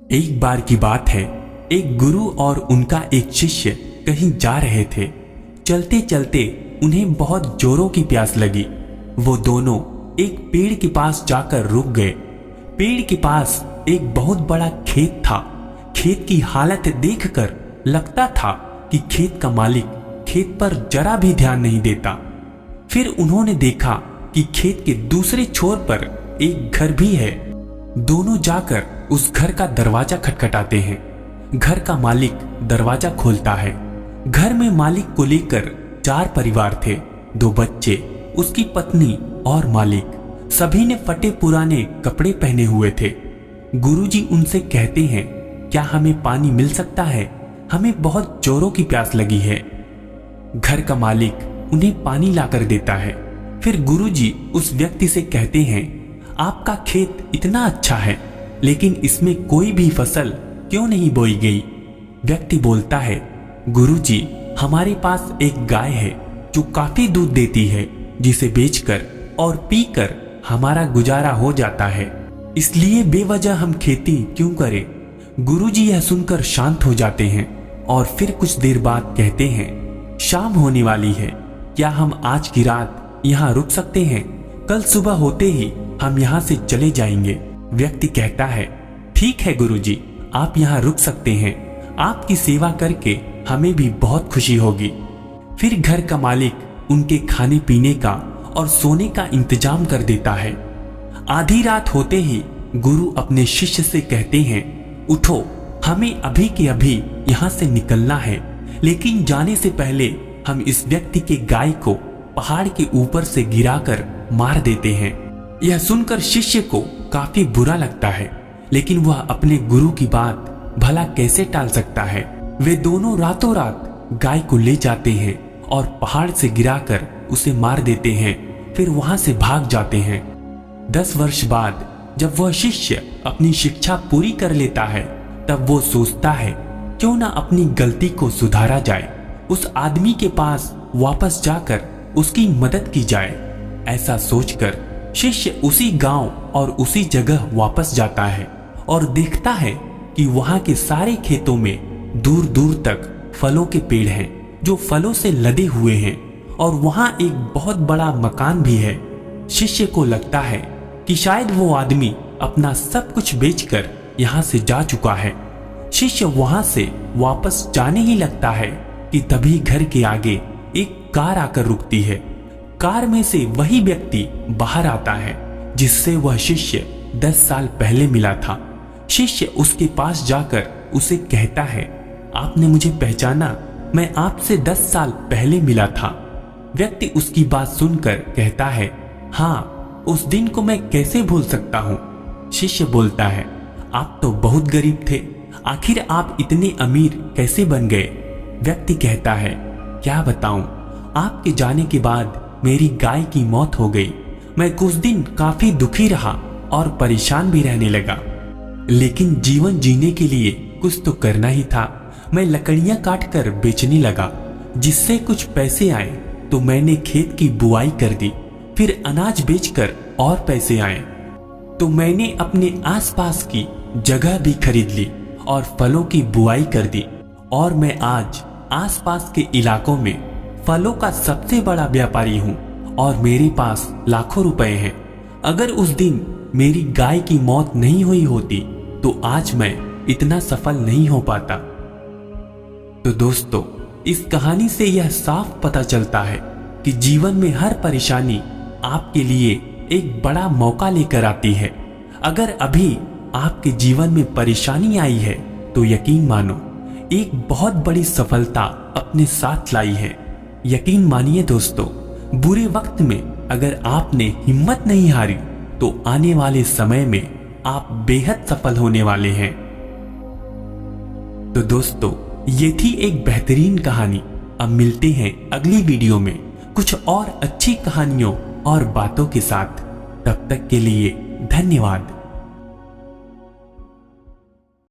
एक बार की बात है, एक गुरु और उनका एक शिष्य कहीं जा रहे थे। चलते चलते उन्हें बहुत जोरों की प्यास लगी। वो दोनों एक पेड़ के पास जाकर रुक गए। पेड़ के पास एक बहुत बड़ा खेत था। खेत की हालत देखकर लगता था कि खेत का मालिक खेत पर जरा भी ध्यान नहीं देता। फिर उन्होंने देखा कि खेत के दूसरे छोर पर एक घर भी है। दोनों जाकर उस घर का दरवाजा खटखटाते हैं। घर का मालिक दरवाजा खोलता है। घर में मालिक को लेकर 4 परिवार थे, 2 बच्चे, उसकी पत्नी और मालिक। सभी ने फटे पुराने कपड़े पहने हुए थे। गुरुजी उनसे कहते हैं, क्या हमें पानी मिल सकता है? हमें बहुत जोरों की प्यास लगी है। घर का मालिक उन्हें पानी लाकर देता है। फिर गुरुजी उस व्यक्ति से कहते हैं, आपका खेत इतना अच्छा है, लेकिन इसमें कोई भी फसल क्यों नहीं बोई गई? व्यक्ति बोलता है, गुरुजी, हमारे पास एक गाय है जो काफी दूध देती है, जिसे बेचकर और पीकर हमारा गुजारा हो जाता है, इसलिए बेवजह हम खेती क्यों करें? गुरुजी यह सुनकर शांत हो जाते हैं और फिर कुछ देर बाद कहते हैं, शाम होने वाली है, क्या हम आज की रात यहाँ रुक सकते हैं? कल सुबह होते ही हम यहाँ से चले जाएंगे। व्यक्ति कहता है, ठीक है गुरुजी, आप यहाँ रुक सकते हैं। आपकी सेवा करके हमें भी बहुत खुशी होगी। फिर घर का मालिक उनके खाने पीने का और सोने का इंतजाम कर देता है। आधी रात होते ही गुरु अपने शिष्य से कहते हैं, उठो, हमें अभी के अभी यहाँ से निकलना है, लेकिन जाने से पहले हम इस व्यक्ति के गाय को पहाड़ के ऊपर से गिराकर मार देते हैं। यह सुनकर शिष्य को काफी बुरा लगता है, लेकिन वह अपने गुरु की बात भला कैसे टाल सकता है। वे दोनों रातों रात गाय को ले जाते हैं और पहाड़ से गिराकर उसे मार देते हैं। फिर वहां से भाग जाते हैं। 10 वर्ष बाद जब वह शिष्य अपनी शिक्षा पूरी कर लेता है, तब वो सोचता है, क्यों ना अपनी गलती को सुधारा जाए, उस आदमी के पास वापस जाकर उसकी मदद की जाए। ऐसा सोचकर शिष्य उसी गांव और उसी जगह वापस जाता है और देखता है कि वहां के सारे खेतों में दूर दूर तक फलों के पेड़ हैं जो फलों से लदे हुए हैं, और वहां एक बहुत बड़ा मकान भी है। शिष्य को लगता है कि शायद वो आदमी अपना सब कुछ बेचकर यहाँ से जा चुका है। शिष्य वहां से वापस जाने ही लगता है कि तभी घर के आगे एक कार आकर रुकती है। कार में से वही व्यक्ति बाहर आता है जिससे वह शिष्य 10 साल पहले मिला था। शिष्य उसके पास जाकर उसे कहता है, आपने मुझे पहचाना? मैं आपसे 10 साल पहले मिला था। व्यक्ति उसकी बात सुनकर कहता है, हाँ, उस दिन को मैं कैसे भूल सकता हूँ। शिष्य बोलता है, आप तो बहुत गरीब थे, आखिर आप इतने अमीर कैसे बन गए? व्यक्ति कहता है, क्या बताऊं, आपके जाने के बाद मेरी गाय की मौत हो गई। मैं कुछ दिन काफी दुखी रहा और परेशान भी रहने लगा, लेकिन जीवन जीने के लिए कुछ तो करना ही था। मैं लकड़ियां काटकर बेचने लगा, जिससे कुछ पैसे आए तो मैंने खेत की बुआई कर दी। फिर अनाज बेचकर और पैसे आए तो मैंने अपने आसपास की जगह भी खरीद ली और फलों की बुआई कर दी, और मैं आज आसपास के इलाकों में फलों का सबसे बड़ा व्यापारी हूँ और मेरे पास लाखों रुपए हैं। अगर उस दिन मेरी गाय की मौत नहीं हुई होती तो आज मैं इतना सफल नहीं हो पाता। तो दोस्तों, इस कहानी से यह साफ पता चलता है कि जीवन में हर परेशानी आपके लिए एक बड़ा मौका लेकर आती है। अगर अभी आपके जीवन में परेशानी आई है तो यकीन मानो एक बहुत बड़ी सफलता अपने साथ लाई है। यकीन मानिए दोस्तों, बुरे वक्त में अगर आपने हिम्मत नहीं हारी तो आने वाले समय में आप बेहद सफल होने वाले हैं। तो दोस्तों, ये थी एक बेहतरीन कहानी। अब मिलते हैं अगली वीडियो में कुछ और अच्छी कहानियों और बातों के साथ। तब तक के लिए धन्यवाद।